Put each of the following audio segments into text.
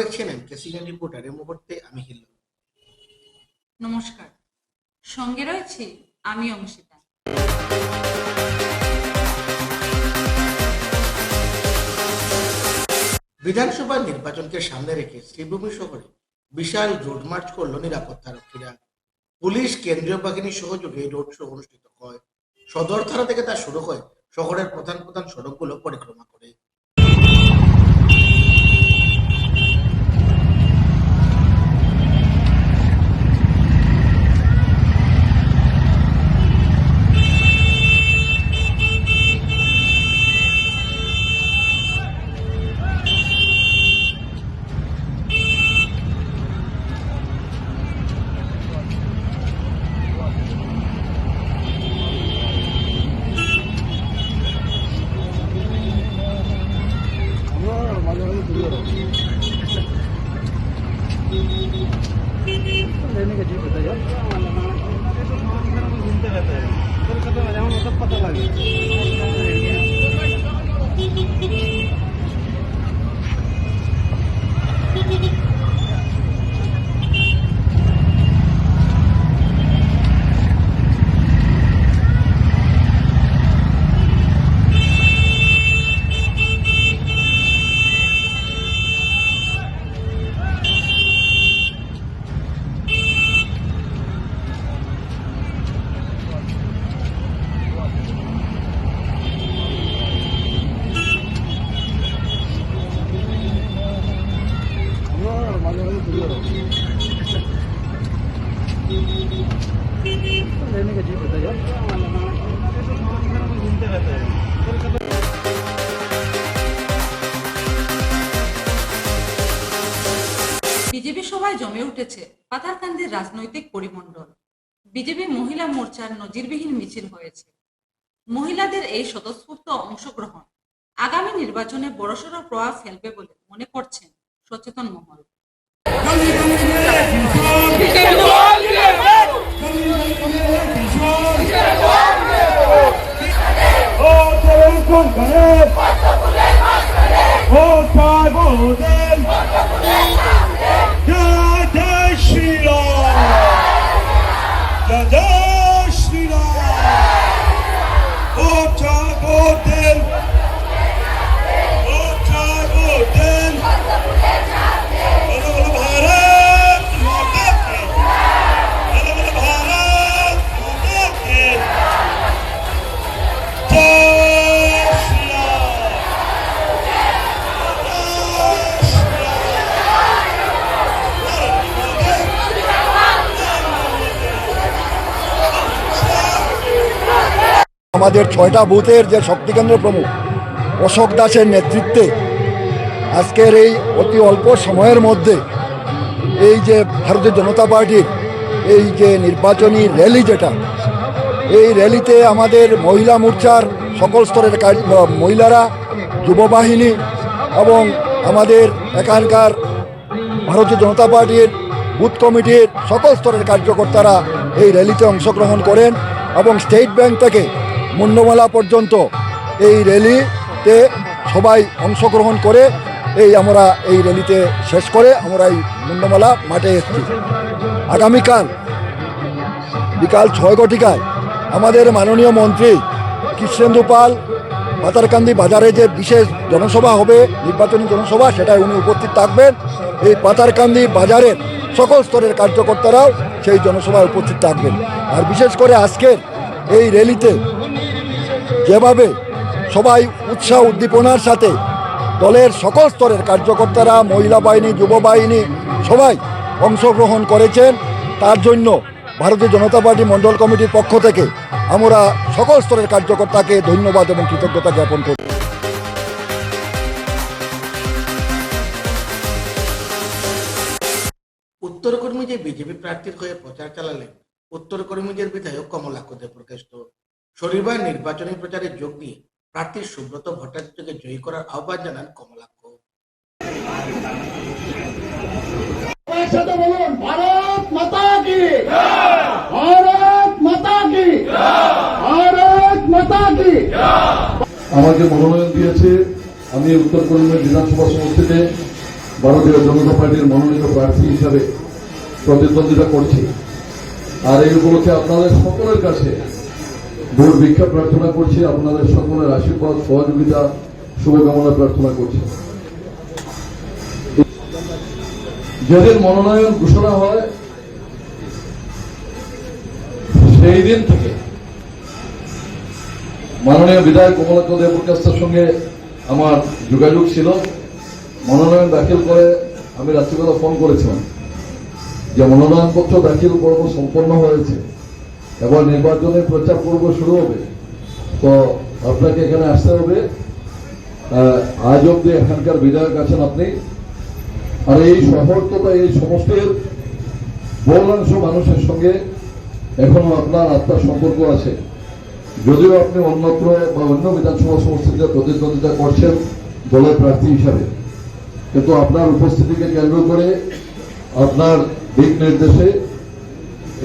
দেখছেন এমকেসিএন রিপোর্টার। এই মুহূর্তে আমি হিল্লু। নমস্কার, সঙ্গে রয়েছি আমি অংশিতা। বিধানসভা নির্বাচনকে সামনে রেখে শ্রীভূমি শহরে বিশাল রোড মার্চ করল নিরাপত্তারক্ষীরা। পুলিশ, কেন্দ্রীয় বাহিনীর সহযোগে এই রোড শো অনুষ্ঠিত হয়। সদর থানা থেকে তা শুরু হয় শহরের প্রধান প্রধান সড়কগুলো পরিক্রমা করে। लेने का जी बताइए घूमते रहते हैं कोलकाता में जाऊँ तब पता लगे। लेने का जी बताइए घूमते रहते हैं कोलकाता। বিজেপি সভায় জমে উঠেছে পাতারকান্দির রাজনৈতিক পরিমণ্ডল। বিজেপি মহিলা মোর্চার নজিরবিহীন মিছিল হয়েছে। মহিলাদের এই স্বতঃস্ফূর্ত অংশগ্রহণ আগামী নির্বাচনে বড়সড় প্রভাব ফেলবে বলে মনে করছেন সচেতন মহল। আমাদের 6টা বুথের যে শক্তিকেন্দ্র প্রমুখ অশোক দাসের নেতৃত্বে আজকের এই অতি অল্প সময়ের মধ্যে এই যে ভারতীয় জনতা পার্টির এই যে নির্বাচনী র্যালি, যেটা এই র্যালিতে আমাদের মহিলা মোর্চার সকল স্তরের মহিলারা, যুববাহিনী এবং আমাদের এখানকার ভারতীয় জনতা পার্টির বুথ কমিটির সকল স্তরের কার্যকর্তারা এই র্যালিতে অংশগ্রহণ করেন এবং স্টেট ব্যাংক থেকে মুন্ডমালা পর্যন্ত এই র্যালিতে সবাই অংশগ্রহণ করে আমরা এই র্যালিতে শেষ করে আমরা এই মুন্ডমালা মাঠে এসেছি। আগামীকাল বিকাল 6 ঘটিকায় আমাদের মাননীয় মন্ত্রী কৃষ্ণেন্দু পাল পাতারকান্দি বাজারে যে বিশেষ জনসভা হবে, নির্বাচনী জনসভা, সেটায় উনি উপস্থিত থাকবেন। এই পাতারকান্দি বাজারের সকল স্তরের কার্যকর্তারাও সেই জনসভায় উপস্থিত থাকবেন। আর বিশেষ করে আজকের এই র্যালিতে যেভাবে সবাই উৎসাহ উদ্দীপনার সাথে দলের সকল স্তরের কার্যকর্তারা, মহিলা বাহিনী, যুব বাহিনী সবাই অংশগ্রহণ করেছেন, তার জন্য ভারতীয় জনতা পার্টি মণ্ডল কমিটির পক্ষ থেকে আমরা সকল স্তরের কার্যকর্তাকে ধন্যবাদ এবং কৃতজ্ঞতা জ্ঞাপন করি। উত্তর কর্মীদের বিজেপি প্রার্থীর হয়ে প্রচার চালালেন উত্তর কর্মীদের বিধায়ক কমলাক্ষ দেবপ্রকাশ। শনিবার নির্বাচনী প্রচারে যোগ দিয়ে প্রার্থী সুব্রত ভট্টাচার্যকে জয়ী করার আহ্বান জানান কমলাক্ষ। ভারত মাতা কি, ভারত মাতা কি, ভারত মাতা কি। আমাকে মনোনয়ন দিয়েছে। আমি উত্তর করিমগঞ্জ বিধানসভা সমষ্টিতে ভারতীয় জনতা পার্টির মনোনীত প্রার্থী হিসাবে প্রতিদ্বন্দ্বিতা করছি। আর এই উপলক্ষে আপনাদের সকলের কাছে ভোট ভিক্ষা প্রার্থনা করছি, আপনাদের সকলের আশীর্বাদ, সহযোগিতা, শুভকামনা প্রার্থনা করছি। যেদিন মনোনয়ন ঘোষণা হয় সেই দিন থেকে মাননীয় বিধায়ক কমলাক্ষ দেবপ্রকাশের সঙ্গে আমার যোগাযোগ ছিল। মনোনয়ন দাখিল করে আমি রাত্রিবেলা ফোন করেছিলাম যে মনোনয়নপত্র দাখিল পর্ব সম্পন্ন হয়েছে, এবার নির্বাচনের প্রচার পর্ব শুরু হবে, তো আপনাকে এখানে আসতে হবে। আজ অব্দি এখানকার বিধায়ক আছেন আপনি, আর এই শহর তথা এই সমষ্টির বহুলাংশ মানুষের সঙ্গে এখনো আপনার আত্মার সম্পর্ক আছে। যদিও আপনি অন্যত্র বা অন্য বিধানসভা সমষ্টিতে প্রতিদ্বন্দ্বিতা করছেন দলের প্রার্থী হিসাবে, কিন্তু আপনার উপস্থিতিকে কেন্দ্র করে আপনার দিক নির্দেশে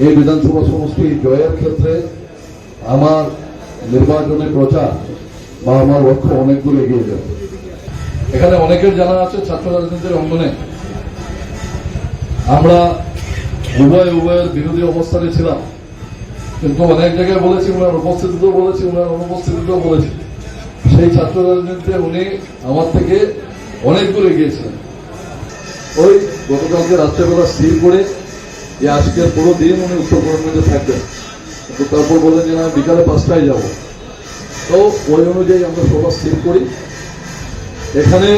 এই বিধানসভা সমষ্টি জয়ের ক্ষেত্রে আমার নির্বাচনী প্রচার বা আমার লক্ষ্য অনেক দূর এগিয়ে যাবে। এখানে অনেকের জানা আছে ছাত্র রাজনীতির অঙ্গনে আমরা উভয়ের বিরোধী অবস্থানে ছিলাম, কিন্তু অনেক জায়গায় বলেছি, ওনার উপস্থিতিতেও বলেছি, ওনার অনুপস্থিতিতেও বলেছি, সেই ছাত্র রাজনীতিতে উনি আমার থেকে অনেক দূর এগিয়েছিলেন। ওই গতকালকে রাত্রেবেলা স্থির করে যে আজকের পুরো দিন উনি উত্তরবঙ্গে থাকবেন, কিন্তু তারপর বলেন যে আমি বিকালে 5টায় যাব। তো ওই অনুযায়ী আমরা সভা স্থির করি। এখানে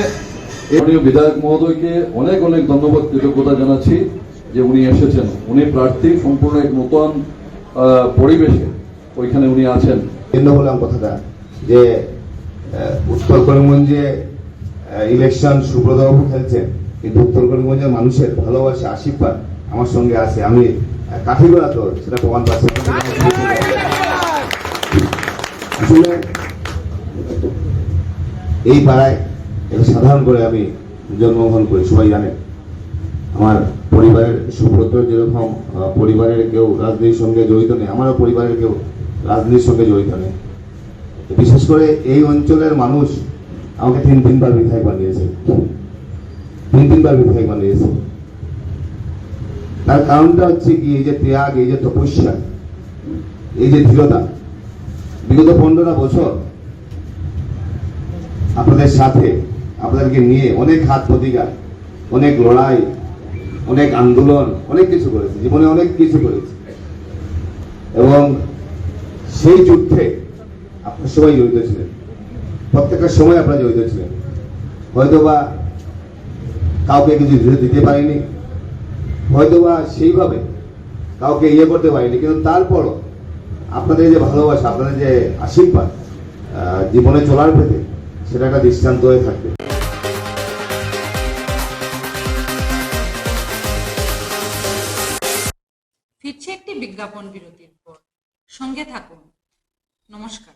বিধায়ক মহোদয়কে অনেক অনেক ধন্যবাদ, কৃতজ্ঞতা জানাচ্ছি যে উনি এসেছেন। উনি প্রার্থী, সম্পূর্ণ এক নতুন পরিবেশে ওইখানে উনি আছেন। কেন্দ্র বললাম কথাটা যে উত্তর করিমগঞ্জে ইলেকশন সুব্রতবাবু খেলছেন, কিন্তু উত্তর করিমগঞ্জের মানুষের ভালোবাসা, আশীর্বাদ আমার সঙ্গে আছে। আমি কাঠিগড়া তো সেটা প্রমাণ পাচ্ছি। আসলে এই পাড়ায় এটা সাধারণ করে আমি জন্মগ্রহণ করি, সবাই জানেন। আমার পরিবারের সুব্রত যেরকম পরিবারের কেউ রাজনীতির সঙ্গে জড়িত নেই, আমারও পরিবারের কেউ রাজনীতির সঙ্গে জড়িত নেই। বিশেষ করে এই অঞ্চলের মানুষ আমাকে তিনবার বিধায়ক বানিয়েছে, তিনবার বিধায়ক বানিয়েছে। তার কারণটা হচ্ছে কি, এই যে ত্যাগ, এই যে তপস্যা, এই যে দৃঢ়তা, বিগত 15টা বছর আপনাদের সাথে, আপনাদেরকে নিয়ে অনেক হাত প্রতিঘাত, অনেক লড়াই, অনেক আন্দোলন, অনেক কিছু করেছে, জীবনে অনেক কিছু করেছে। এবং সেই যুদ্ধে আপনারা সবাই জড়িত ছিলেন, প্রত্যেকটা সময় আপনারা জড়িত ছিলেন। হয়তোবা কাউকে কিছু দিতে পারিনি, হয়তোবা সেইভাবে কাউকে ইয়ে করতে পারিনি, কিন্তু তারপরও আপনাদের যে ভালোবাসা, আপনাদের যে আশীর্বাদ জীবনে চলার পেতে, সেটা একটা দৃষ্টান্ত হয়ে থাকবে। ফিরছে একটি বিজ্ঞাপন বিরতির পর, সঙ্গে থাকুন। নমস্কার।